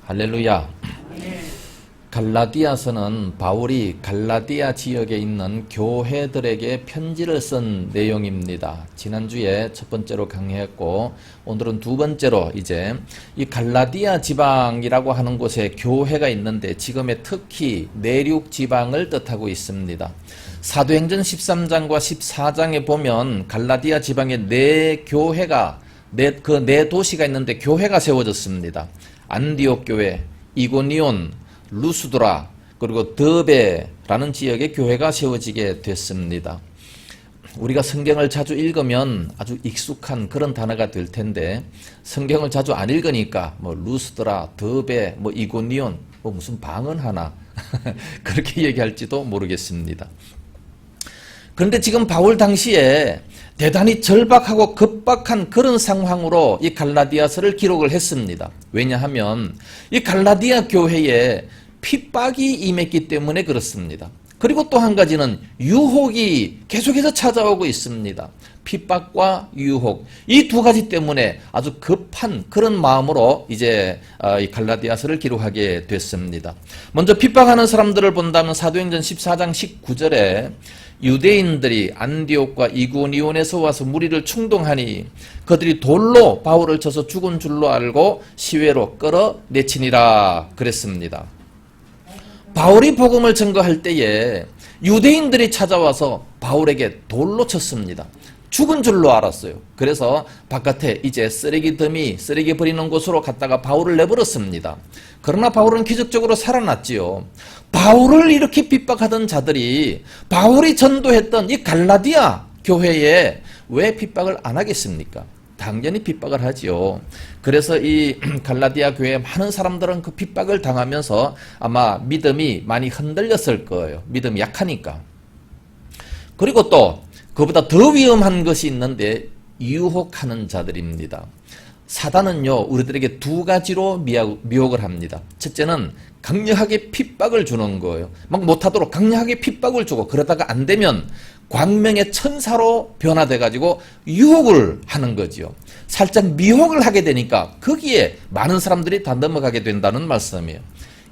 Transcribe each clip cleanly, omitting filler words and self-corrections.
할렐루야. 갈라디아서는 바울이 갈라디아 지역에 있는 교회들에게 편지를 쓴 내용입니다. 지난주에 첫 번째로 강의했고 오늘은 두 번째로 이제 이 갈라디아 지방이라고 하는 곳에 교회가 있는데 지금의 특히 내륙 지방을 뜻하고 있습니다. 사도행전 13장과 14장에 보면 갈라디아 지방에 네 교회가 네 도시가 있는데 교회가 세워졌습니다. 안디옥 교회, 이고니온, 루스드라 그리고 더베라는 지역의 교회가 세워지게 됐습니다. 우리가 성경을 자주 읽으면 아주 익숙한 그런 단어가 될 텐데 성경을 자주 안 읽으니까 뭐 루스드라, 더베, 뭐 이고니온 뭐 무슨 방언 하나 그렇게 얘기할지도 모르겠습니다. 그런데 지금 바울 당시에 대단히 절박하고 급박한 그런 상황으로 이 갈라디아서를 기록을 했습니다. 왜냐하면 이 갈라디아 교회에 핍박이 임했기 때문에 그렇습니다. 그리고 또 한 가지는 유혹이 계속해서 찾아오고 있습니다. 핍박과 유혹, 이 두 가지 때문에 아주 급한 그런 마음으로 이제 이 갈라디아서를 기록하게 됐습니다. 먼저 핍박하는 사람들을 본다면 사도행전 14장 19절에 유대인들이 안디옥과 이고니온에서 와서 무리를 충동하니 그들이 돌로 바울을 쳐서 죽은 줄로 알고 시외로 끌어내치니라 그랬습니다. 바울이 복음을 전거할 때에 유대인들이 찾아와서 바울에게 돌로 쳤습니다. 죽은 줄로 알았어요. 그래서 바깥에 이제 쓰레기 버리는 곳으로 갔다가 바울을 내버렸습니다. 그러나 바울은 기적적으로 살아났지요. 바울을 이렇게 핍박하던 자들이 바울이 전도했던 이 갈라디아 교회에 왜 핍박을 안 하겠습니까? 당연히 핍박을 하지요. 그래서 이 갈라디아 교회에 많은 사람들은 그 핍박을 당하면서 아마 믿음이 많이 흔들렸을 거예요. 믿음이 약하니까. 그리고 또 그보다 더 위험한 것이 있는데 유혹하는 자들입니다. 사단은요 우리들에게 두 가지로 미혹을 합니다. 첫째는 강력하게 핍박을 주는 거예요. 막 못하도록 강력하게 핍박을 주고 그러다가 안 되면 광명의 천사로 변화돼 가지고 유혹을 하는 거지요. 살짝 미혹을 하게 되니까 거기에 많은 사람들이 다 넘어가게 된다는 말씀이에요.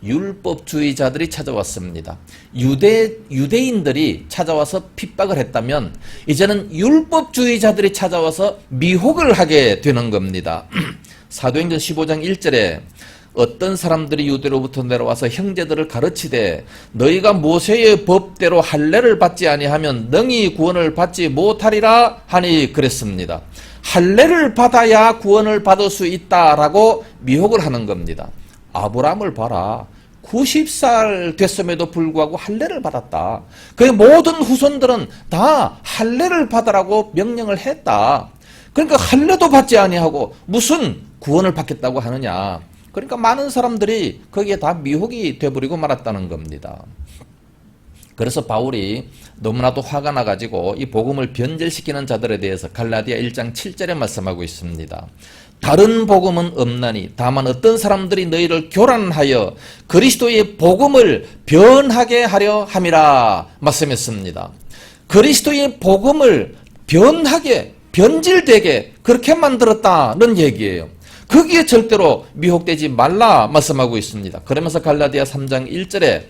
율법주의자들이 찾아왔습니다. 유대인들이 찾아와서 핍박을 했다면 이제는 율법주의자들이 찾아와서 미혹을 하게 되는 겁니다. 사도행전 15장 1절에 어떤 사람들이 유대로부터 내려와서 형제들을 가르치되 너희가 모세의 법대로 할례를 받지 아니하면 능히 구원을 받지 못하리라 하니 그랬습니다. 할례를 받아야 구원을 받을 수 있다라고 미혹을 하는 겁니다. 아브라함을 봐라. 90살 됐음에도 불구하고 할례를 받았다. 그의 모든 후손들은 다 할례를 받으라고 명령을 했다. 그러니까 할례도 받지 아니하고 무슨 구원을 받겠다고 하느냐. 그러니까 많은 사람들이 거기에 다 미혹이 돼버리고 말았다는 겁니다. 그래서 바울이 너무나도 화가 나가지고 이 복음을 변절시키는 자들에 대해서 갈라디아 1장 7절에 말씀하고 있습니다. 다른 복음은 없나니 다만 어떤 사람들이 너희를 교란하여 그리스도의 복음을 변하게 하려 함이라 말씀했습니다. 그리스도의 복음을 변하게 변질되게 그렇게 만들었다는 얘기예요. 거기에 절대로 미혹되지 말라 말씀하고 있습니다. 그러면서 갈라디아 3장 1절에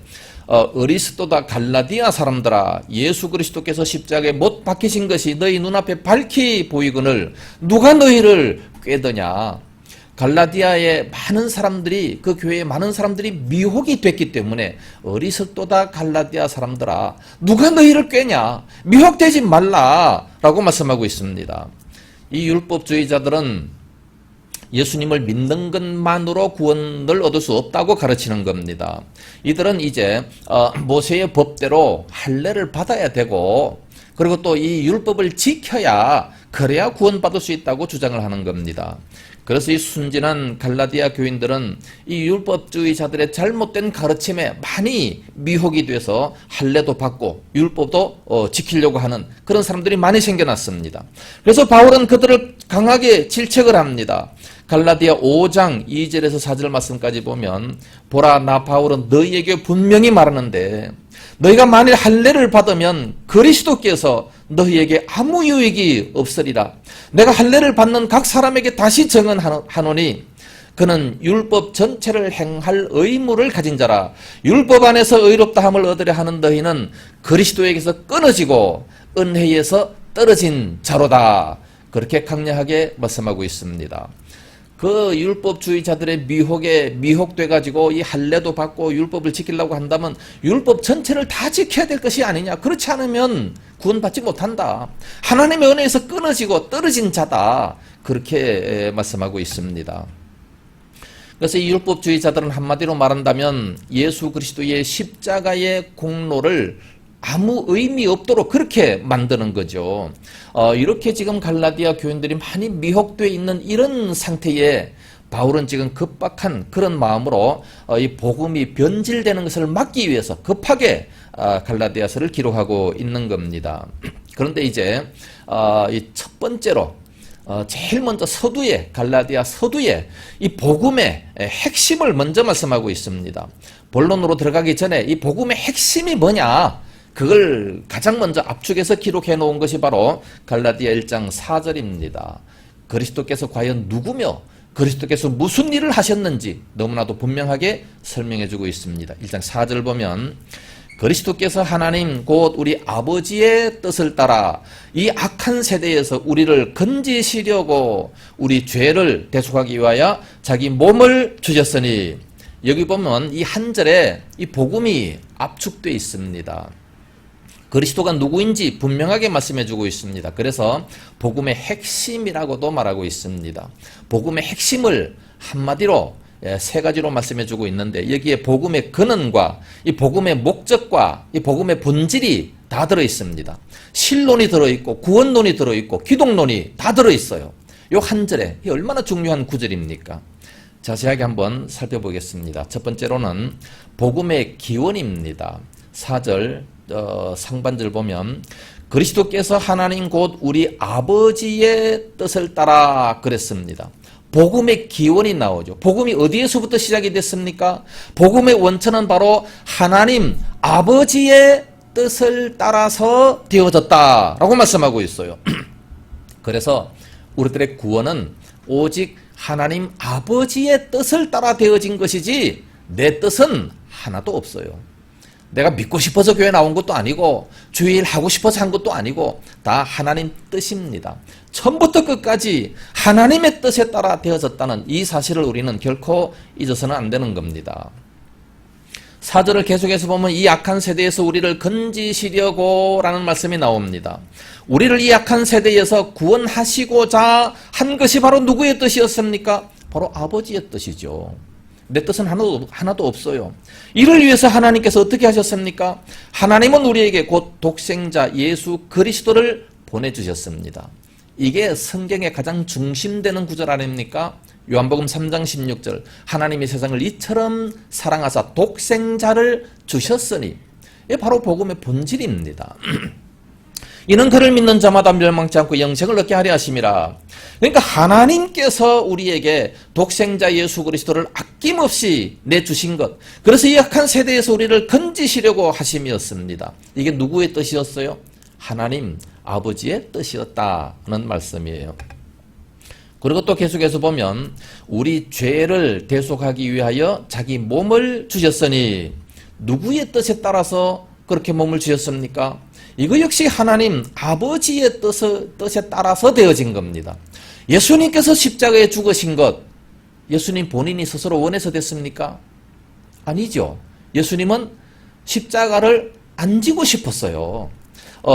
어리스도다 갈라디아 사람들아 예수 그리스도께서 십자가에 못 박히신 것이 너희 눈앞에 밝히 보이거늘 누가 너희를 꾀더냐. 갈라디아의 많은 사람들이 그 교회에 많은 사람들이 미혹이 됐기 때문에 어리석도다 갈라디아 사람들아 누가 너희를 꾀냐. 미혹되지 말라라고 말씀하고 있습니다. 이 율법주의자들은 예수님을 믿는 것만으로 구원을 얻을 수 없다고 가르치는 겁니다. 이들은 이제 모세의 법대로 할례를 받아야 되고 그리고 또 이 율법을 지켜야 그래야 구원받을 수 있다고 주장을 하는 겁니다. 그래서 이 순진한 갈라디아 교인들은 이 율법주의자들의 잘못된 가르침에 많이 미혹이 돼서 할례도 받고 율법도 지키려고 하는 그런 사람들이 많이 생겨났습니다. 그래서 바울은 그들을 강하게 질책을 합니다. 갈라디아 5장 2절에서 4절 말씀까지 보면 보라 나 바울은 너희에게 분명히 말하는데 너희가 만일 할례를 받으면 그리스도께서 너희에게 아무 유익이 없으리라. 내가 할례를 받는 각 사람에게 다시 정언하노니 그는 율법 전체를 행할 의무를 가진 자라. 율법 안에서 의롭다함을 얻으려 하는 너희는 그리스도에게서 끊어지고 은혜에서 떨어진 자로다. 그렇게 강력하게 말씀하고 있습니다. 그 율법주의자들의 미혹에 미혹돼 가지고 이 할례도 받고 율법을 지키려고 한다면 율법 전체를 다 지켜야 될 것이 아니냐. 그렇지 않으면 구원받지 못한다. 하나님의 은혜에서 끊어지고 떨어진 자다. 그렇게 말씀하고 있습니다. 그래서 이 율법주의자들은 한마디로 말한다면 예수 그리스도의 십자가의 공로를 아무 의미 없도록 그렇게 만드는 거죠. 이렇게 지금 갈라디아 교인들이 많이 미혹되어 있는 이런 상태에 바울은 지금 급박한 그런 마음으로 이 복음이 변질되는 것을 막기 위해서 급하게 갈라디아서를 기록하고 있는 겁니다. 그런데 이제 이 첫 번째로 제일 먼저 서두에 갈라디아 서두에 이 복음의 핵심을 먼저 말씀하고 있습니다. 본론으로 들어가기 전에 이 복음의 핵심이 뭐냐? 그걸 가장 먼저 압축해서 기록해 놓은 것이 바로 갈라디아 1장 4절입니다. 그리스도께서 과연 누구며 그리스도께서 무슨 일을 하셨는지 너무나도 분명하게 설명해 주고 있습니다. 1장 4절 보면 그리스도께서 하나님 곧 우리 아버지의 뜻을 따라 이 악한 세대에서 우리를 건지시려고 우리 죄를 대속하기 위하여 자기 몸을 주셨으니, 여기 보면 이 한 절에 이 복음이 압축되어 있습니다. 그리스도가 누구인지 분명하게 말씀해주고 있습니다. 그래서 복음의 핵심이라고도 말하고 있습니다. 복음의 핵심을 한마디로 세 가지로 말씀해주고 있는데, 여기에 복음의 근원과 이 복음의 목적과 이 복음의 본질이 다 들어있습니다. 신론이 들어있고 구원론이 들어있고 기독론이 다 들어있어요. 요 한 절에 얼마나 중요한 구절입니까? 자세하게 한번 살펴보겠습니다. 첫 번째로는 복음의 기원입니다. 4절 상반절 보면 그리스도께서 하나님 곧 우리 아버지의 뜻을 따라 그랬습니다. 복음의 기원이 나오죠. 복음이 어디에서부터 시작이 됐습니까? 복음의 원천은 바로 하나님 아버지의 뜻을 따라서 되어졌다라고 말씀하고 있어요. 그래서 우리들의 구원은 오직 하나님 아버지의 뜻을 따라 되어진 것이지 내 뜻은 하나도 없어요. 내가 믿고 싶어서 교회 나온 것도 아니고 주일 하고 싶어서 한 것도 아니고 다 하나님 뜻입니다. 처음부터 끝까지 하나님의 뜻에 따라 되어졌다는 이 사실을 우리는 결코 잊어서는 안 되는 겁니다. 4절을 계속해서 보면 이 악한 세대에서 우리를 건지시려고 라는 말씀이 나옵니다. 우리를 이 악한 세대에서 구원하시고자 한 것이 바로 누구의 뜻이었습니까? 바로 아버지의 뜻이죠. 내 뜻은 하나도 없어요. 이를 위해서 하나님께서 어떻게 하셨습니까? 하나님은 우리에게 곧 독생자 예수 그리스도를 보내주셨습니다. 이게 성경의 가장 중심되는 구절 아닙니까? 요한복음 3장 16절 하나님이 세상을 이처럼 사랑하사 독생자를 주셨으니, 이게 바로 복음의 본질입니다. 이는 그를 믿는 자마다 멸망치 않고 영생을 얻게 하려 하심이라. 그러니까 하나님께서 우리에게 독생자 예수 그리스도를 아낌없이 내주신 것, 그래서 이 악한 세대에서 우리를 건지시려고 하심이었습니다. 이게 누구의 뜻이었어요? 하나님 아버지의 뜻이었다는 말씀이에요. 그리고 또 계속해서 보면 우리 죄를 대속하기 위하여 자기 몸을 주셨으니, 누구의 뜻에 따라서 그렇게 몸을 주셨습니까? 이거 역시 하나님 아버지의 뜻에 따라서 되어진 겁니다. 예수님께서 십자가에 죽으신 것, 예수님 본인이 스스로 원해서 됐습니까? 아니죠. 예수님은 십자가를 안 지고 싶었어요.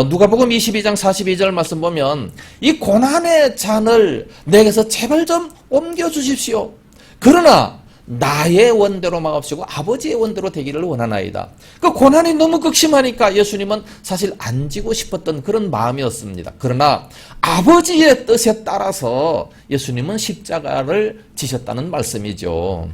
누가복음 22장 42절 말씀 보면 이 고난의 잔을 내게서 제발 좀 옮겨주십시오. 그러나 나의 원대로 마옵시고 아버지의 원대로 되기를 원하나이다. 그 고난이 너무 극심하니까 예수님은 사실 안 지고 싶었던 그런 마음이었습니다. 그러나 아버지의 뜻에 따라서 예수님은 십자가를 지셨다는 말씀이죠.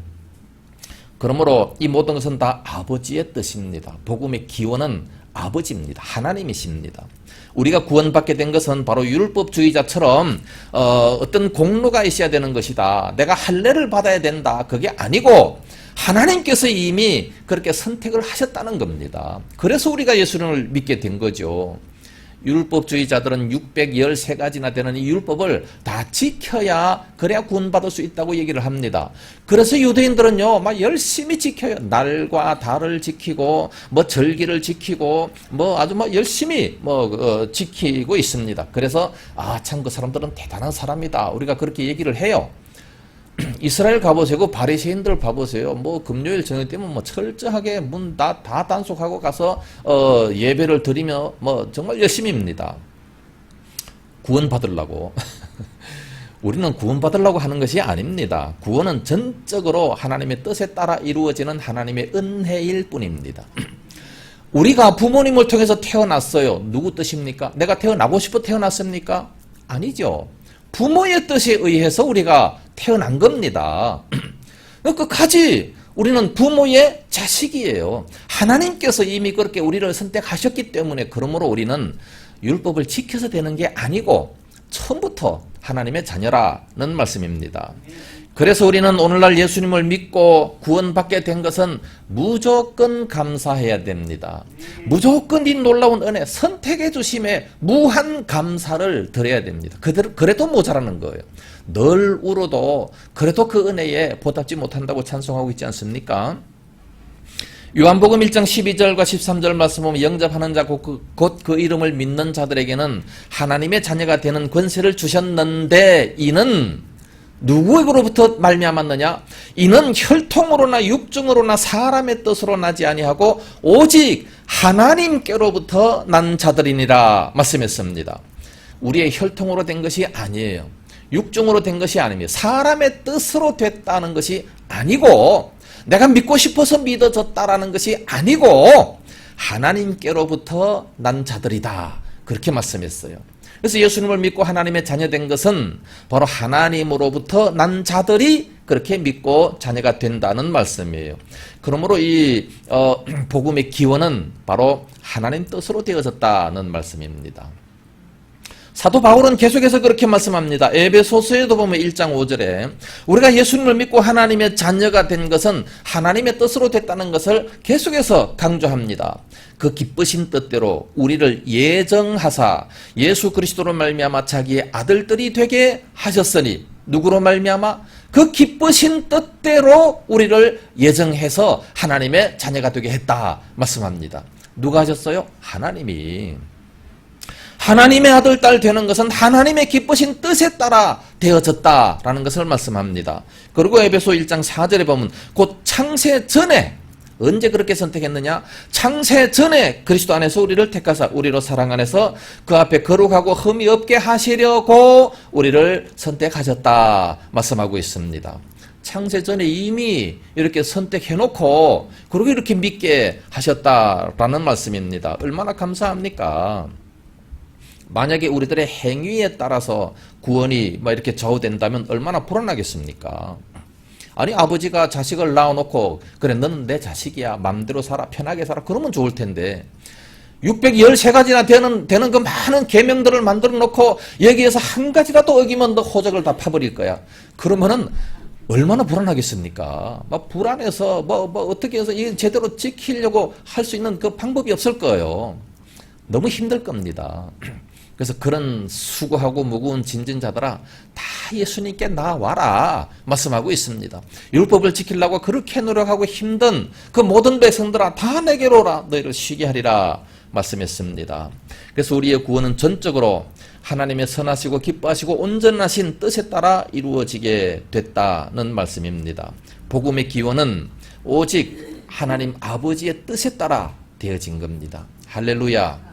그러므로 이 모든 것은 다 아버지의 뜻입니다. 복음의 기원은 아버지입니다. 하나님이십니다. 우리가 구원받게 된 것은 바로 율법주의자처럼 어떤 공로가 있어야 되는 것이다, 내가 할례를 받아야 된다, 그게 아니고 하나님께서 이미 그렇게 선택을 하셨다는 겁니다. 그래서 우리가 예수님을 믿게 된 거죠. 율법주의자들은 613가지나 되는 이 율법을 다 지켜야 그래야 구원받을 수 있다고 얘기를 합니다. 그래서 유대인들은요, 막 열심히 지켜요. 날과 달을 지키고, 뭐 절기를 지키고, 뭐 아주 막 열심히 지키고 있습니다. 그래서 참 그 사람들은 대단한 사람이다. 우리가 그렇게 얘기를 해요. 이스라엘 가보세요. 그 바리새인들 봐보세요. 뭐 금요일 저녁 때면 뭐 철저하게 문 다 단속하고 가서 예배를 드리며 뭐 정말 열심히입니다. 구원받으려고. 우리는 구원받으려고 하는 것이 아닙니다. 구원은 전적으로 하나님의 뜻에 따라 이루어지는 하나님의 은혜일 뿐입니다. 우리가 부모님을 통해서 태어났어요. 누구 뜻입니까? 내가 태어나고 싶어 태어났습니까? 아니죠. 부모의 뜻에 의해서 우리가 태어난 겁니다. 끝까지 우리는 부모의 자식이에요. 하나님께서 이미 그렇게 우리를 선택하셨기 때문에 그러므로 우리는 율법을 지켜서 되는 게 아니고 처음부터 하나님의 자녀라는 말씀입니다. 그래서 우리는 오늘날 예수님을 믿고 구원받게 된 것은 무조건 감사해야 됩니다. 무조건 이 놀라운 은혜, 선택해 주심에 무한 감사를 드려야 됩니다. 그래도 모자라는 거예요. 늘 울어도 그래도 그 은혜에 보답지 못한다고 찬송하고 있지 않습니까? 요한복음 1장 12절과 13절 말씀 보면 영접하는 자 곧 그 이름을 믿는 자들에게는 하나님의 자녀가 되는 권세를 주셨는데 이는 누구에게로부터 말미암았느냐? 이는 혈통으로나 육중으로나 사람의 뜻으로 나지 아니하고 오직 하나님께로부터 난 자들이니라 말씀했습니다. 우리의 혈통으로 된 것이 아니에요. 육중으로 된 것이 아닙니다. 사람의 뜻으로 됐다는 것이 아니고 내가 믿고 싶어서 믿어졌다라는 것이 아니고 하나님께로부터 난 자들이다. 그렇게 말씀했어요. 그래서 예수님을 믿고 하나님의 자녀된 것은 바로 하나님으로부터 난 자들이 그렇게 믿고 자녀가 된다는 말씀이에요. 그러므로 이 복음의 기원은 바로 하나님 뜻으로 되어졌다는 말씀입니다. 사도 바울은 계속해서 그렇게 말씀합니다. 에베소서에도 보면 1장 5절에 우리가 예수님을 믿고 하나님의 자녀가 된 것은 하나님의 뜻으로 됐다는 것을 계속해서 강조합니다. 그 기쁘신 뜻대로 우리를 예정하사 예수 그리스도로 말미암아 자기의 아들들이 되게 하셨으니 누구로 말미암아? 그 기쁘신 뜻대로 우리를 예정해서 하나님의 자녀가 되게 했다 말씀합니다. 누가 하셨어요? 하나님이. 하나님의 아들, 딸 되는 것은 하나님의 기쁘신 뜻에 따라 되어졌다라는 것을 말씀합니다. 그리고 에베소 1장 4절에 보면 곧 창세 전에 언제 그렇게 선택했느냐? 창세 전에 그리스도 안에서 우리를 택하사 우리로 사랑 안에서 그 앞에 거룩하고 흠이 없게 하시려고 우리를 선택하셨다 말씀하고 있습니다. 창세 전에 이미 이렇게 선택해놓고 그리고 이렇게 믿게 하셨다라는 말씀입니다. 얼마나 감사합니까? 만약에 우리들의 행위에 따라서 구원이 이렇게 좌우된다면 얼마나 불안하겠습니까? 아니 아버지가 자식을 낳아놓고 그래 너는 내 자식이야 맘대로 살아 편하게 살아 그러면 좋을 텐데 613가지나 되는 그 많은 계명들을 만들어 놓고 여기에서 한 가지라도 어기면 너 호적을 다 파버릴 거야. 그러면은 얼마나 불안하겠습니까? 막 불안해서 어떻게 해서 이 제대로 지키려고 할 수 있는 그 방법이 없을 거예요. 너무 힘들 겁니다. 그래서 그런 수고하고 무거운 짐진자들아 다 예수님께 나와라 말씀하고 있습니다. 율법을 지키려고 그렇게 노력하고 힘든 그 모든 백성들아 다 내게로 오라 너희를 쉬게 하리라 말씀했습니다. 그래서 우리의 구원은 전적으로 하나님의 선하시고 기뻐하시고 온전하신 뜻에 따라 이루어지게 됐다는 말씀입니다. 복음의 기원은 오직 하나님 아버지의 뜻에 따라 되어진 겁니다. 할렐루야.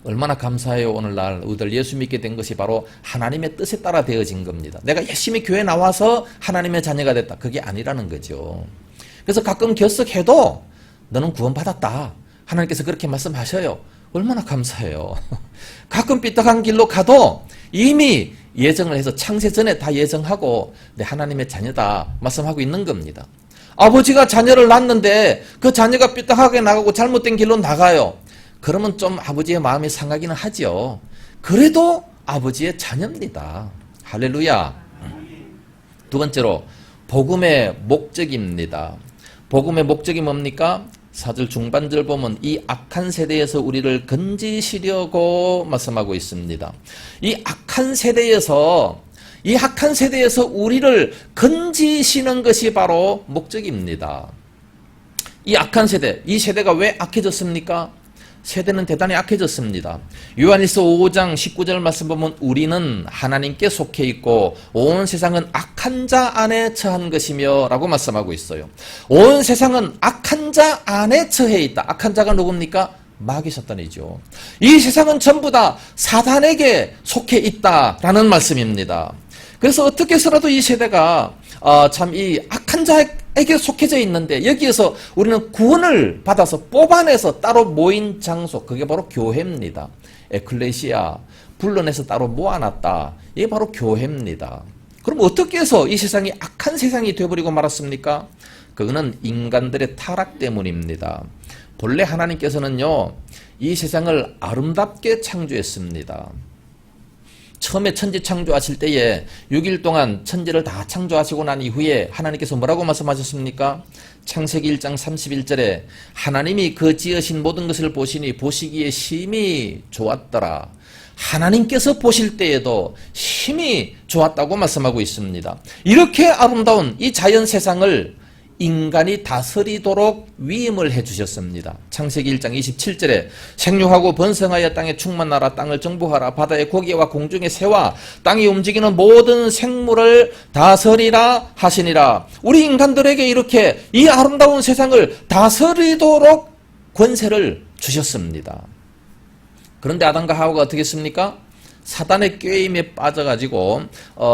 얼마나 감사해요. 오늘날 우리들 예수 믿게 된 것이 바로 하나님의 뜻에 따라 되어진 겁니다. 내가 열심히 교회 나와서 하나님의 자녀가 됐다. 그게 아니라는 거죠. 그래서 가끔 결석해도 너는 구원받았다. 하나님께서 그렇게 말씀하셔요. 얼마나 감사해요. 가끔 삐딱한 길로 가도 이미 예정을 해서 창세 전에 다 예정하고 내 하나님의 자녀다 말씀하고 있는 겁니다. 아버지가 자녀를 낳는데 그 자녀가 삐딱하게 나가고 잘못된 길로 나가요. 그러면 좀 아버지의 마음이 상하기는 하죠. 그래도 아버지의 자녀입니다. 할렐루야. 두 번째로 복음의 목적입니다. 복음의 목적이 뭡니까? 4절 중반절 보면 이 악한 세대에서 우리를 건지시려고 말씀하고 있습니다. 이 악한 세대에서 우리를 건지시는 것이 바로 목적입니다. 이 악한 세대, 이 세대가 왜 악해졌습니까? 세대는 대단히 악해졌습니다. 요한일서 5장 19절 말씀 보면 우리는 하나님께 속해 있고 온 세상은 악한 자 안에 처한 것이며 라고 말씀하고 있어요. 온 세상은 악한 자 안에 처해 있다. 악한 자가 누굽니까? 마귀 사탄이죠. 이 세상은 전부 다 사단에게 속해 있다라는 말씀입니다. 그래서 어떻게 해서라도 이 세대가 참 이 악한 자에게 속해져 있는데 여기에서 우리는 구원을 받아서 뽑아내서 따로 모인 장소, 그게 바로 교회입니다. 에클레시아, 불러내서 따로 모아놨다. 이게 바로 교회입니다. 그럼 어떻게 해서 이 세상이 악한 세상이 되어버리고 말았습니까? 그거는 인간들의 타락 때문입니다. 본래 하나님께서는요, 이 세상을 아름답게 창조했습니다. 처음에 천지 창조하실 때에 6일 동안 천지를 다 창조하시고 난 이후에 하나님께서 뭐라고 말씀하셨습니까? 창세기 1장 31절에 하나님이 그 지으신 모든 것을 보시니 보시기에 심히 좋았더라. 하나님께서 보실 때에도 심히 좋았다고 말씀하고 있습니다. 이렇게 아름다운 이 자연 세상을 인간이 다스리도록 위임을 해주셨습니다. 창세기 1장 27절에 생육하고 번성하여 땅에 충만하라. 땅을 정복하라. 바다의 고기와 공중의 새와 땅이 움직이는 모든 생물을 다스리라 하시니라. 우리 인간들에게 이렇게 이 아름다운 세상을 다스리도록 권세를 주셨습니다. 그런데 아담과 하와가 어떻게 했습니까? 사단의 꾀임에 빠져가지고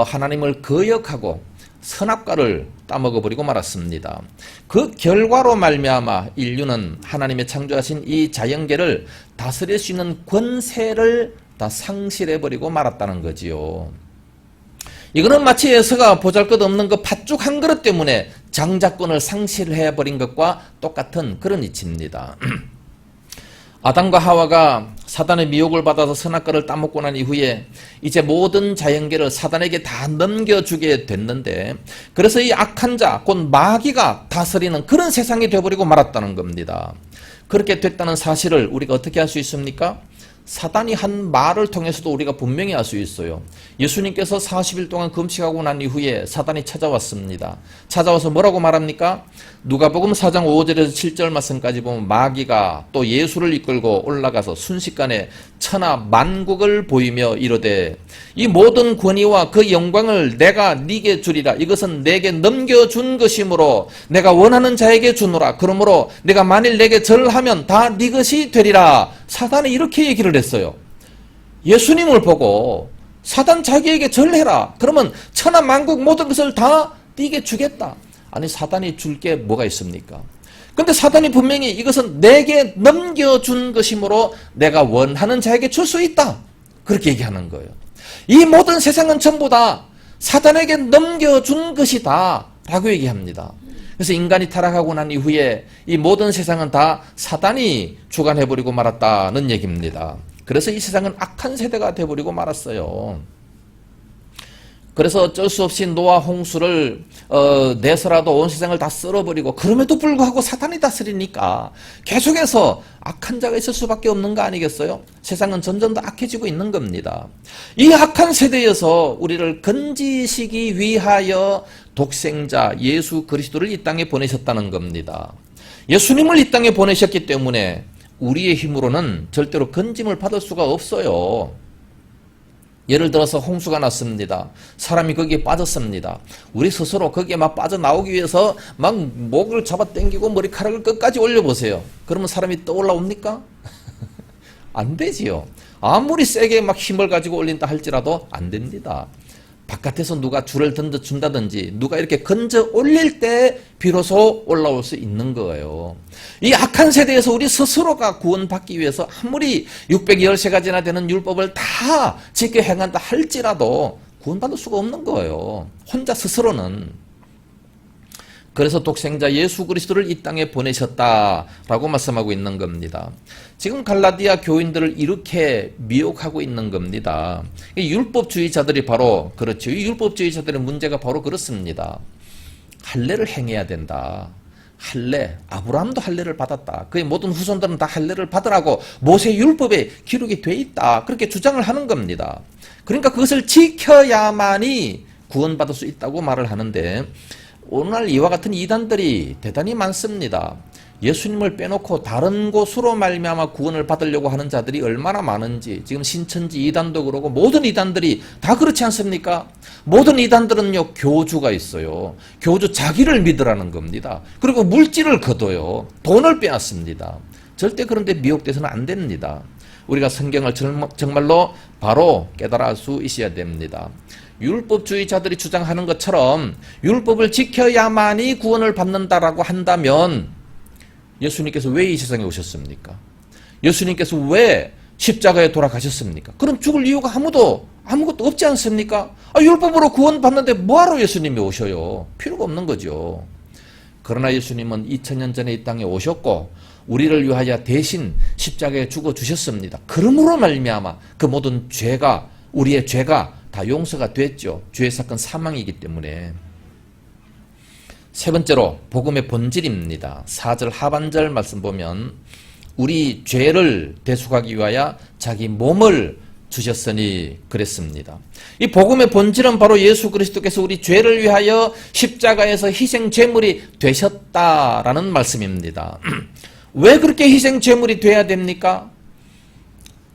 하나님을 거역하고 선악과를 따먹어버리고 말았습니다. 그 결과로 말미암아 인류는 하나님의 창조하신 이 자연계를 다스릴 수 있는 권세를 다 상실해버리고 말았다는 거지요. 이거는 마치 에서가 보잘것없는 그 팥죽 한 그릇 때문에 장자권을 상실해버린 것과 똑같은 그런 이치입니다. 아담과 하와가 사단의 미혹을 받아서 선악과를 따먹고 난 이후에 이제 모든 자연계를 사단에게 다 넘겨주게 됐는데, 그래서 이 악한 자, 곧 마귀가 다스리는 그런 세상이 되어버리고 말았다는 겁니다. 그렇게 됐다는 사실을 우리가 어떻게 할 수 있습니까? 사단이 한 말을 통해서도 우리가 분명히 알 수 있어요. 예수님께서 40일 동안 금식하고 난 이후에 사단이 찾아왔습니다. 찾아와서 뭐라고 말합니까? 누가복음 4장 5절에서 7절 말씀까지 보면 마귀가 또 예수를 이끌고 올라가서 순식간에 천하 만국을 보이며 이르되 이 모든 권위와 그 영광을 내가 네게 주리라. 이것은 내게 넘겨준 것이므로 내가 원하는 자에게 주노라. 그러므로 내가 만일 내게 절하면 다 네 것이 되리라. 사단이 이렇게 얘기를 했어요. 예수님을 보고 사단 자기에게 절해라. 그러면 천하 만국 모든 것을 다 네게 주겠다. 아니, 사단이 줄 게 뭐가 있습니까? 근데 사단이 분명히 이것은 내게 넘겨준 것이므로 내가 원하는 자에게 줄 수 있다. 그렇게 얘기하는 거예요. 이 모든 세상은 전부 다 사단에게 넘겨준 것이다 라고 얘기합니다. 그래서 인간이 타락하고 난 이후에 이 모든 세상은 다 사단이 주관해버리고 말았다는 얘기입니다. 그래서 이 세상은 악한 세대가 돼버리고 말았어요. 그래서 어쩔 수 없이 노아 홍수를 내서라도 온 세상을 다 쓸어버리고, 그럼에도 불구하고 사탄이 다스리니까 계속해서 악한 자가 있을 수밖에 없는 거 아니겠어요? 세상은 점점 더 악해지고 있는 겁니다. 이 악한 세대에서 우리를 건지시기 위하여 독생자 예수 그리스도를 이 땅에 보내셨다는 겁니다. 예수님을 이 땅에 보내셨기 때문에 우리의 힘으로는 절대로 건짐을 받을 수가 없어요. 예를 들어서 홍수가 났습니다. 사람이 거기에 빠졌습니다. 우리 스스로 거기에 막 빠져나오기 위해서 막 목을 잡아 당기고 머리카락을 끝까지 올려보세요. 그러면 사람이 떠올라옵니까? 안 되지요. 아무리 세게 막 힘을 가지고 올린다 할지라도 안 됩니다. 바깥에서 누가 줄을 던져준다든지 누가 이렇게 건져 올릴 때 비로소 올라올 수 있는 거예요. 이 악한 세대에서 우리 스스로가 구원받기 위해서 아무리 613가지나 되는 율법을 다 지켜 행한다 할지라도 구원받을 수가 없는 거예요. 혼자 스스로는. 그래서 독생자 예수 그리스도를 이 땅에 보내셨다라고 말씀하고 있는 겁니다. 지금 갈라디아 교인들을 이렇게 미혹하고 있는 겁니다. 이 율법주의자들이 바로 그렇죠. 이 율법주의자들의 문제가 바로 그렇습니다. 할례를 행해야 된다. 할례, 아브라함도 할례를 받았다. 그의 모든 후손들은 다 할례를 받으라고 모세 율법에 기록이 돼 있다. 그렇게 주장을 하는 겁니다. 그러니까 그것을 지켜야만이 구원받을 수 있다고 말을 하는데 오늘날 이와 같은 이단들이 대단히 많습니다. 예수님을 빼놓고 다른 곳으로 말미암아 구원을 받으려고 하는 자들이 얼마나 많은지 지금 신천지 이단도 그러고 모든 이단들이 다 그렇지 않습니까? 모든 이단들은요 교주가 있어요. 교주 자기를 믿으라는 겁니다. 그리고 물질을 거둬요. 돈을 빼앗습니다. 절대 그런 데 미혹돼서는 안 됩니다. 우리가 성경을 정말로 바로 깨달아 수 있어야 됩니다. 율법주의자들이 주장하는 것처럼 율법을 지켜야만이 구원을 받는다라고 한다면 예수님께서 왜 이 세상에 오셨습니까? 예수님께서 왜 십자가에 돌아가셨습니까? 그럼 죽을 이유가 아무것도 없지 않습니까? 율법으로 구원받는데 뭐하러 예수님이 오셔요? 필요가 없는 거죠. 그러나 예수님은 2000년 전에 이 땅에 오셨고 우리를 위하여 대신 십자가에 죽어주셨습니다. 그러므로 말미암아 그 모든 죄가 우리의 죄가 다 용서가 됐죠. 죄의 사건 사망이기 때문에. 세 번째로 복음의 본질입니다. 4절 하반절 말씀 보면 우리 죄를 대속하기 위하여 자기 몸을 주셨으니 그랬습니다. 이 복음의 본질은 바로 예수 그리스도께서 우리 죄를 위하여 십자가에서 희생 제물이 되셨다라는 말씀입니다. 왜 그렇게 희생 제물이 돼야 됩니까?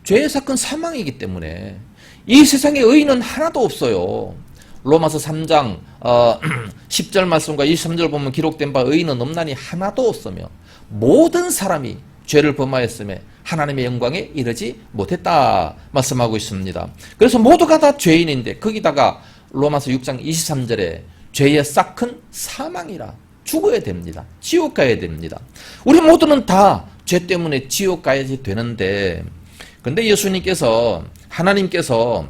죄의 사건 사망이기 때문에. 이 세상에 의인은 하나도 없어요. 로마서 3장 10절 말씀과 23절 보면 기록된 바 의인은 없나니 하나도 없으며 모든 사람이 죄를 범하였음에 하나님의 영광에 이르지 못했다 말씀하고 있습니다. 그래서 모두가 다 죄인인데 거기다가 로마서 6장 23절에 죄의 싹은 사망이라 죽어야 됩니다. 지옥 가야 됩니다. 우리 모두는 다 죄 때문에 지옥 가야지 되는데 근데 예수님께서 하나님께서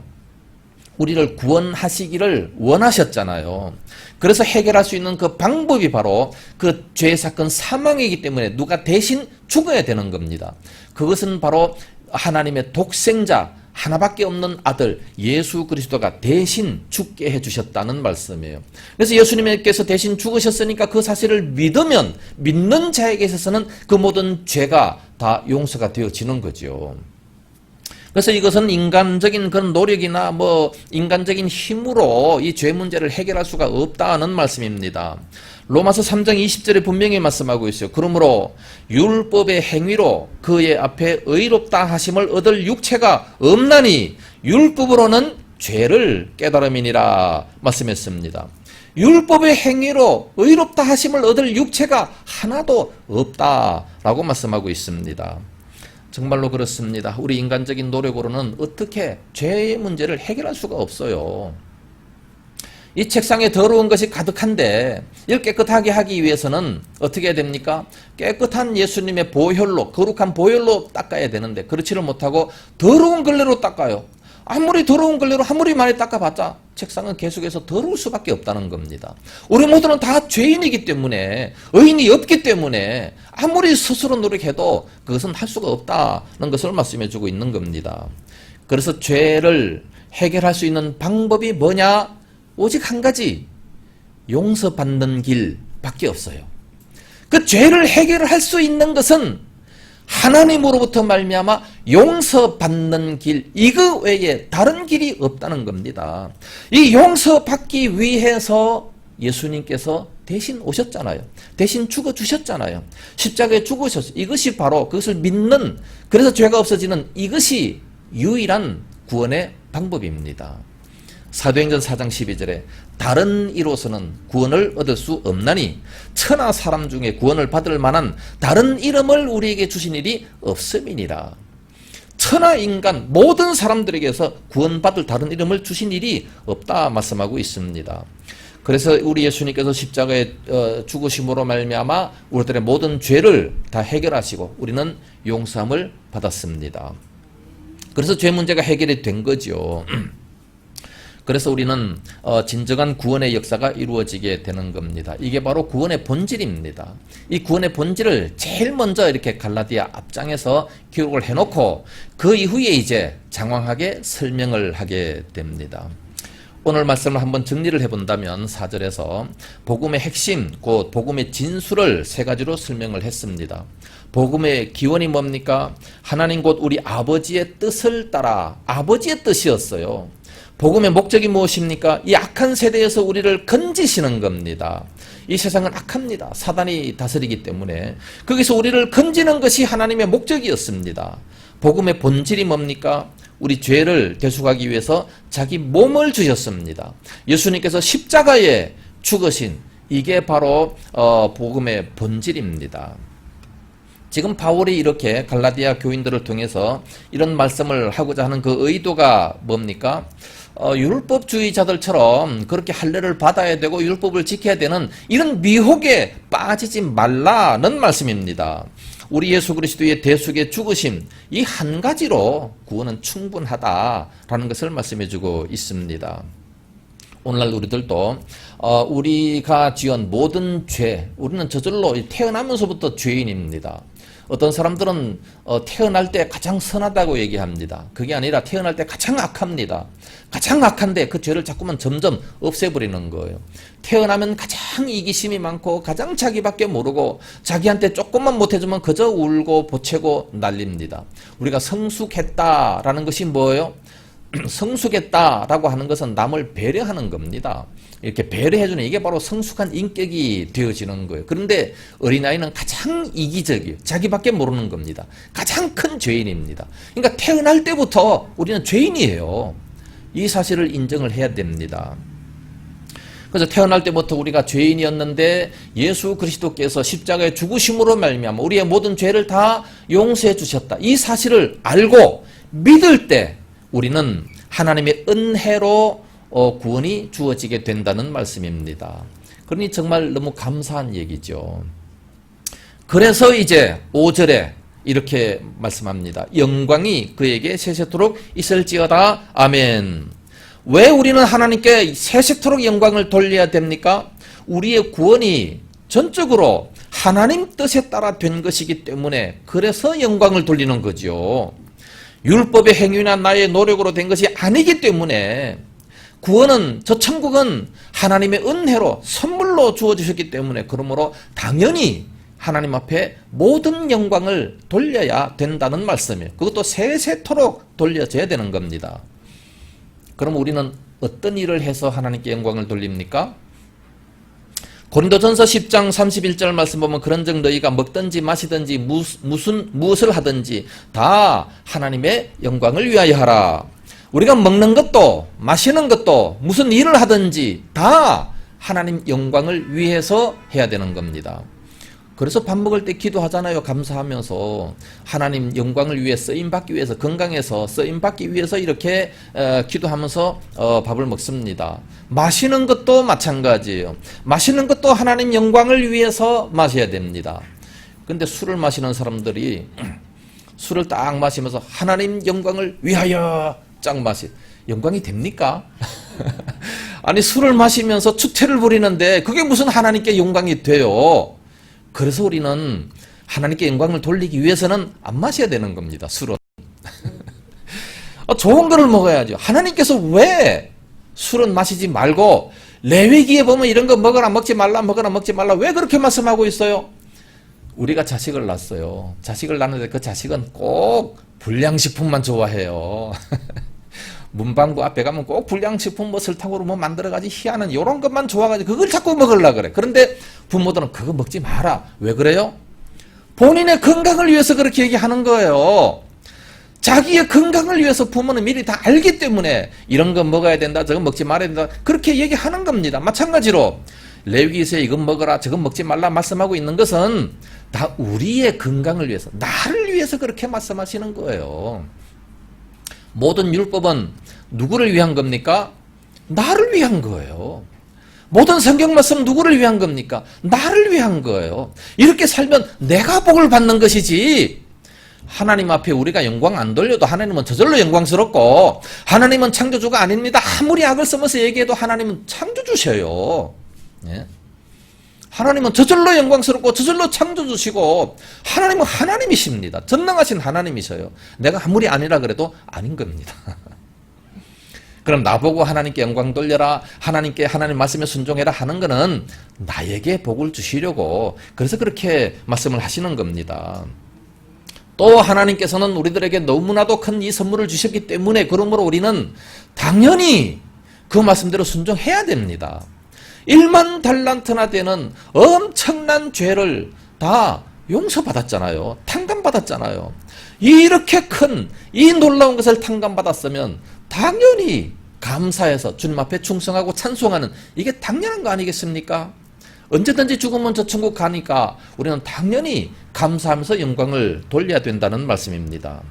우리를 구원하시기를 원하셨잖아요. 그래서 해결할 수 있는 그 방법이 바로 그 죄의 사건 사망이기 때문에 누가 대신 죽어야 되는 겁니다. 그것은 바로 하나님의 독생자 하나밖에 없는 아들 예수 그리스도가 대신 죽게 해주셨다는 말씀이에요. 그래서 예수님께서 대신 죽으셨으니까 그 사실을 믿으면 믿는 자에게 있어서는 그 모든 죄가 다 용서가 되어지는 거죠. 그래서 이것은 인간적인 그런 노력이나 인간적인 힘으로 이 죄 문제를 해결할 수가 없다는 말씀입니다. 로마서 3장 20절에 분명히 말씀하고 있어요. 그러므로 율법의 행위로 그의 앞에 의롭다 하심을 얻을 육체가 없나니 율법으로는 죄를 깨달음이니라 말씀했습니다. 율법의 행위로 의롭다 하심을 얻을 육체가 하나도 없다라고 말씀하고 있습니다. 정말로 그렇습니다. 우리 인간적인 노력으로는 어떻게 죄의 문제를 해결할 수가 없어요. 이 책상에 더러운 것이 가득한데 이를 깨끗하게 하기 위해서는 어떻게 해야 됩니까? 깨끗한 예수님의 보혈로 거룩한 보혈로 닦아야 되는데 그렇지를 못하고 더러운 걸레로 닦아요. 아무리 더러운 걸레로 아무리 많이 닦아봤자 책상은 계속해서 더러울 수밖에 없다는 겁니다. 우리 모두는 다 죄인이기 때문에 의인이 없기 때문에 아무리 스스로 노력해도 그것은 할 수가 없다는 것을 말씀해주고 있는 겁니다. 그래서 죄를 해결할 수 있는 방법이 뭐냐? 오직 한 가지, 용서받는 길밖에 없어요. 그 죄를 해결할 수 있는 것은 하나님으로부터 말미암아 용서받는 길 이거 외에 다른 길이 없다는 겁니다. 이 용서받기 위해서 예수님께서 대신 오셨잖아요. 대신 죽어주셨잖아요. 십자가에 죽으셨어요. 이것이 바로 그것을 믿는 그래서 죄가 없어지는 이것이 유일한 구원의 방법입니다. 사도행전 4장 12절에 다른 이로서는 구원을 얻을 수 없나니 천하 사람 중에 구원을 받을 만한 다른 이름을 우리에게 주신 일이 없음이니라. 천하 인간 모든 사람들에게서 구원받을 다른 이름을 주신 일이 없다 말씀하고 있습니다. 그래서 우리 예수님께서 십자가에 죽으심으로 말미암아 우리들의 모든 죄를 다 해결하시고 우리는 용서함을 받았습니다. 그래서 죄 문제가 해결이 된 거죠. 그래서 우리는 진정한 구원의 역사가 이루어지게 되는 겁니다. 이게 바로 구원의 본질입니다. 이 구원의 본질을 제일 먼저 이렇게 갈라디아 앞장에서 기록을 해놓고 그 이후에 이제 장황하게 설명을 하게 됩니다. 오늘 말씀을 한번 정리를 해본다면 4절에서 복음의 핵심, 곧 복음의 진수를 세 가지로 설명을 했습니다. 복음의 기원이 뭡니까? 하나님 곧 우리 아버지의 뜻을 따라, 아버지의 뜻이었어요. 복음의 목적이 무엇입니까? 이 악한 세대에서 우리를 건지시는 겁니다. 이 세상은 악합니다. 사단이 다스리기 때문에 거기서 우리를 건지는 것이 하나님의 목적이었습니다. 복음의 본질이 뭡니까? 우리 죄를 대속하기 위해서 자기 몸을 주셨습니다. 예수님께서 십자가에 죽으신, 이게 바로 복음의 본질입니다. 지금 바울이 이렇게 갈라디아 교인들을 통해서 이런 말씀을 하고자 하는 그 의도가 뭡니까? 율법주의자들처럼 그렇게 할례를 받아야 되고 율법을 지켜야 되는 이런 미혹에 빠지지 말라는 말씀입니다. 우리 예수 그리스도의 대속의 죽으심, 이 한 가지로 구원은 충분하다라는 것을 말씀해주고 있습니다. 오늘날 우리들도 우리가 지은 모든 죄, 우리는 저절로 태어나면서부터 죄인입니다. 어떤 사람들은 태어날 때 가장 선하다고 얘기합니다. 그게 아니라 태어날 때 가장 악합니다. 가장 악한데 그 죄를 자꾸만 점점 없애버리는 거예요. 태어나면 가장 이기심이 많고 가장 자기밖에 모르고 자기한테 조금만 못해주면 그저 울고 보채고 난립니다. 우리가 성숙했다라는 것이 뭐예요? 성숙했다라고 하는 것은 남을 배려하는 겁니다. 이렇게 배려해주는, 이게 바로 성숙한 인격이 되어지는 거예요. 그런데 어린아이는 가장 이기적이에요. 자기밖에 모르는 겁니다. 가장 큰 죄인입니다. 그러니까 태어날 때부터 우리는 죄인이에요. 이 사실을 인정을 해야 됩니다. 그래서 태어날 때부터 우리가 죄인이었는데 예수 그리스도께서 십자가의 죽으심으로 말미암아 우리의 모든 죄를 다 용서해 주셨다. 이 사실을 알고 믿을 때 우리는 하나님의 은혜로 구원이 주어지게 된다는 말씀입니다. 그러니 정말 너무 감사한 얘기죠. 그래서 이제 5절에 이렇게 말씀합니다. 영광이 그에게 세세토록 있을지어다. 아멘. 왜 우리는 하나님께 세세토록 영광을 돌려야 됩니까? 우리의 구원이 전적으로 하나님 뜻에 따라 된 것이기 때문에 그래서 영광을 돌리는 거죠. 율법의 행위나 나의 노력으로 된 것이 아니기 때문에 구원은, 저 천국은 하나님의 은혜로 선물로 주어주셨기 때문에 그러므로 당연히 하나님 앞에 모든 영광을 돌려야 된다는 말씀이에요. 그것도 세세토록 돌려져야 되는 겁니다. 그럼 우리는 어떤 일을 해서 하나님께 영광을 돌립니까? 고린도전서 10장 31절 말씀 보면 그런즉 너희가 먹든지 마시든지 무엇을 하든지 다 하나님의 영광을 위하여 하라. 우리가 먹는 것도 마시는 것도 무슨 일을 하든지 다 하나님 영광을 위해서 해야 되는 겁니다. 그래서 밥 먹을 때 기도하잖아요. 감사하면서 하나님 영광을 위해 쓰임받기 위해서, 건강해서 쓰임받기 위해서 이렇게 기도하면서 밥을 먹습니다. 마시는 것도 마찬가지예요. 마시는 것도 하나님 영광을 위해서 마셔야 됩니다. 근데 술을 마시는 사람들이 술을 딱 마시면서 하나님 영광을 위하여 쫙 영광이 됩니까? 아니 술을 마시면서 추태를 부리는데 그게 무슨 하나님께 영광이 돼요? 그래서 우리는 하나님께 영광을 돌리기 위해서는 안 마셔야 되는 겁니다. 술은. 좋은 거를 먹어야죠. 하나님께서 왜 술은 마시지 말고 레위기에 보면 이런 거 먹어라 먹지 말라 먹어라 먹지 말라 왜 그렇게 말씀하고 있어요? 우리가 자식을 낳았어요. 자식을 낳는데 그 자식은 꼭 불량식품만 좋아해요. 문방구 앞에 가면 꼭 불량식품 뭐 설탕으로 뭐 만들어가지고 희한한 이런 것만 좋아가지고 그걸 자꾸 먹으려고 그래. 그런데 부모들은 그거 먹지 마라. 왜 그래요? 본인의 건강을 위해서 그렇게 얘기하는 거예요. 자기의 건강을 위해서 부모는 미리 다 알기 때문에 이런 거 먹어야 된다, 저거 먹지 말아야 된다 그렇게 얘기하는 겁니다. 마찬가지로 레위기에서 이건 먹어라, 저건 먹지 말라 말씀하고 있는 것은 다 우리의 건강을 위해서, 나를 위해서 그렇게 말씀하시는 거예요. 모든 율법은 누구를 위한 겁니까? 나를 위한 거예요. 모든 성경 말씀 누구를 위한 겁니까? 나를 위한 거예요. 이렇게 살면 내가 복을 받는 것이지 하나님 앞에 우리가 영광 안 돌려도 하나님은 저절로 영광스럽고 하나님은 창조주가 아닙니다. 아무리 악을 쓰면서 얘기해도 하나님은 창조주셔요. 예? 하나님은 저절로 영광스럽고 저절로 창조주시고 하나님은 하나님이십니다. 전능하신 하나님이셔요. 내가 아무리 아니라 그래도 아닌 겁니다. 그럼 나보고 하나님께 영광 돌려라, 하나님께 하나님 말씀에 순종해라 하는 거는 나에게 복을 주시려고 그래서 그렇게 말씀을 하시는 겁니다. 또 하나님께서는 우리들에게 너무나도 큰 이 선물을 주셨기 때문에 그러므로 우리는 당연히 그 말씀대로 순종해야 됩니다. 1만 달란트나 되는 엄청난 죄를 다 용서받았잖아요. 탕감받았잖아요. 이렇게 큰 이 놀라운 것을 탕감받았으면 당연히 감사해서 주님 앞에 충성하고 찬송하는 이게 당연한 거 아니겠습니까? 언제든지 죽으면 저 천국 가니까 우리는 당연히 감사하면서 영광을 돌려야 된다는 말씀입니다.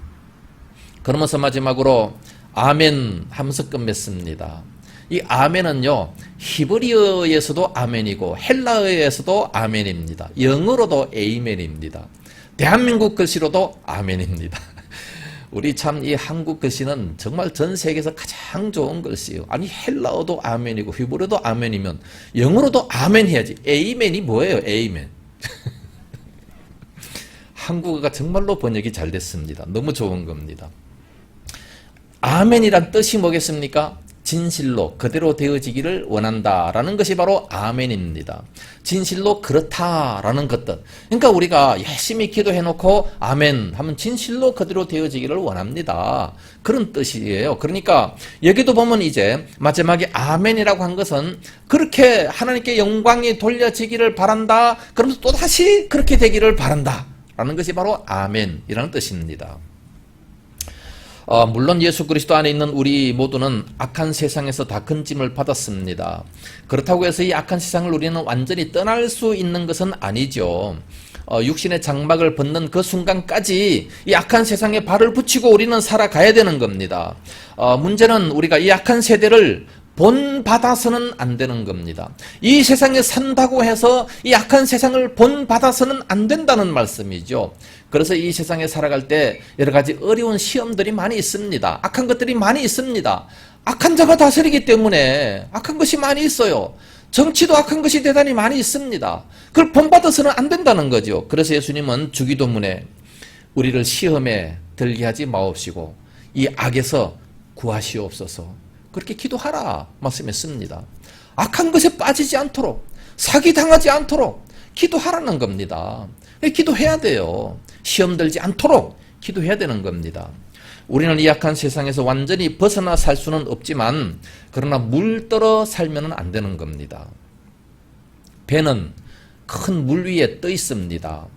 그러면서 마지막으로 아멘 하면서 끝맺습니다. 이 아멘은요, 히브리어에서도 아멘이고 헬라어에서도 아멘입니다. 영어로도 에이멘입니다. 대한민국 글씨로도 아멘입니다. 우리 참 이 한국 글씨는 정말 전 세계에서 가장 좋은 글씨예요. 아니 헬라어도 아멘이고 히브리어도 아멘이면 영어로도 아멘 해야지. 에이멘이 뭐예요? 에이멘. 한국어가 정말로 번역이 잘 됐습니다. 너무 좋은 겁니다. 아멘이란 뜻이 뭐겠습니까? 진실로 그대로 되어지기를 원한다라는 것이 바로 아멘입니다. 진실로 그렇다라는 것들. 그러니까 우리가 열심히 기도해놓고 아멘 하면 진실로 그대로 되어지기를 원합니다. 그런 뜻이에요. 그러니까 여기도 보면 이제 마지막에 아멘이라고 한 것은 그렇게 하나님께 영광이 돌려지기를 바란다. 그러면서 또다시 그렇게 되기를 바란다 라는 것이 바로 아멘이라는 뜻입니다. 물론 예수 그리스도 안에 있는 우리 모두는 악한 세상에서 다 큰 짐을 받았습니다. 그렇다고 해서 이 악한 세상을 우리는 완전히 떠날 수 있는 것은 아니죠. 육신의 장막을 벗는 그 순간까지 이 악한 세상에 발을 붙이고 우리는 살아가야 되는 겁니다. 문제는 우리가 이 악한 세대를 본받아서는 안 되는 겁니다. 이 세상에 산다고 해서 이 악한 세상을 본받아서는 안 된다는 말씀이죠. 그래서 이 세상에 살아갈 때 여러 가지 어려운 시험들이 많이 있습니다. 악한 것들이 많이 있습니다. 악한 자가 다스리기 때문에 악한 것이 많이 있어요. 정치도 악한 것이 대단히 많이 있습니다. 그걸 본받아서는 안 된다는 거죠. 그래서 예수님은 주기도문에 우리를 시험에 들게 하지 마옵시고 이 악에서 구하시옵소서 그렇게 기도하라 말씀했습니다. 악한 것에 빠지지 않도록 사기당하지 않도록 기도하라는 겁니다. 기도해야 돼요. 시험 들지 않도록 기도해야 되는 겁니다. 우리는 이 악한 세상에서 완전히 벗어나 살 수는 없지만 그러나 물들어 살면 안 되는 겁니다. 배는 큰 물 위에 떠 있습니다.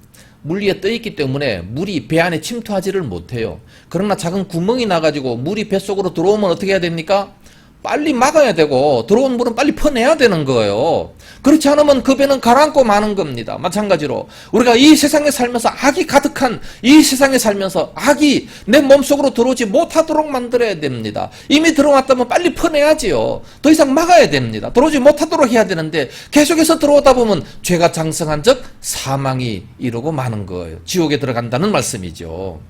물 위에 떠 있기 때문에 물이 배 안에 침투하지를 못해요. 그러나 작은 구멍이 나가지고 물이 뱃속으로 들어오면 어떻게 해야 됩니까? 빨리 막아야 되고 들어온 물은 빨리 퍼내야 되는 거예요. 그렇지 않으면 그 배는 가라앉고 마는 겁니다. 마찬가지로 우리가 이 세상에 살면서 악이 가득한 이 세상에 살면서 악이 내 몸속으로 들어오지 못하도록 만들어야 됩니다. 이미 들어왔다면 빨리 퍼내야지요. 더 이상 막아야 됩니다. 들어오지 못하도록 해야 되는데 계속해서 들어오다 보면 죄가 장성한 즉 사망이 이루고 마는 거예요. 지옥에 들어간다는 말씀이죠.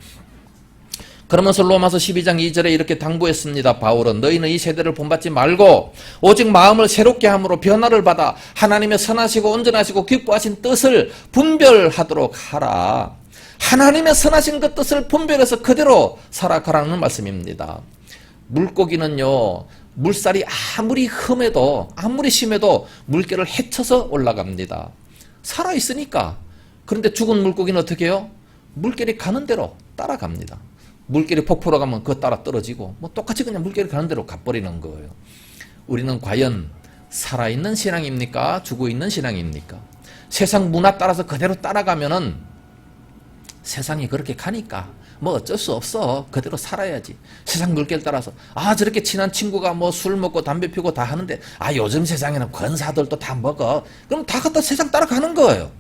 그러면서 로마서 12장 2절에 이렇게 당부했습니다. 바울은 너희는 이 세대를 본받지 말고 오직 마음을 새롭게 함으로 변화를 받아 하나님의 선하시고 온전하시고 기뻐하신 뜻을 분별하도록 하라. 하나님의 선하신 그 뜻을 분별해서 그대로 살아가라는 말씀입니다. 물고기는요 물살이 아무리 험해도 아무리 심해도 물결을 헤쳐서 올라갑니다. 살아있으니까. 그런데 죽은 물고기는 어떻게 해요? 물결이 가는 대로 따라갑니다. 물결이 폭포로 가면 그거 따라 떨어지고 뭐 똑같이 그냥 물결이 가는 대로 가버리는 거예요. 우리는 과연 살아있는 신앙입니까? 죽어있는 신앙입니까? 세상 문화 따라서 그대로 따라가면은 세상이 그렇게 가니까 뭐 어쩔 수 없어. 그대로 살아야지. 세상 물결 따라서 저렇게 친한 친구가 뭐 술 먹고 담배 피우고 다 하는데 요즘 세상에는 권사들도 다 먹어. 그럼 다 갖다 세상 따라가는 거예요.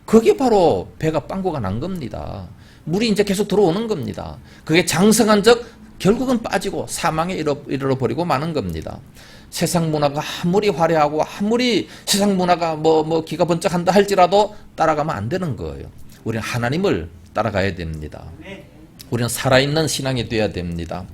그게 바로 배가 빵꾸가 난 겁니다. 물이 이제 계속 들어오는 겁니다. 그게 장성한 적 결국은 빠지고 사망에 이르러버리고 마는 겁니다. 세상 문화가 아무리 화려하고 아무리 세상 문화가 뭐 기가 번쩍한다 할지라도 따라가면 안 되는 거예요. 우리는 하나님을 따라가야 됩니다. 우리는 살아있는 신앙이 되어야 됩니다.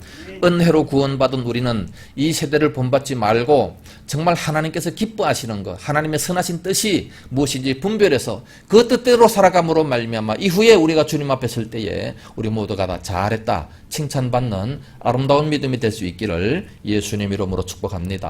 은혜로 구원받은 우리는 이 세대를 본받지 말고 정말 하나님께서 기뻐하시는 것, 하나님의 선하신 뜻이 무엇인지 분별해서 그 뜻대로 살아감으로 말미암아 이후에 우리가 주님 앞에 설 때에 우리 모두가 다 잘했다 칭찬받는 아름다운 믿음이 될 수 있기를 예수님 이름으로 축복합니다.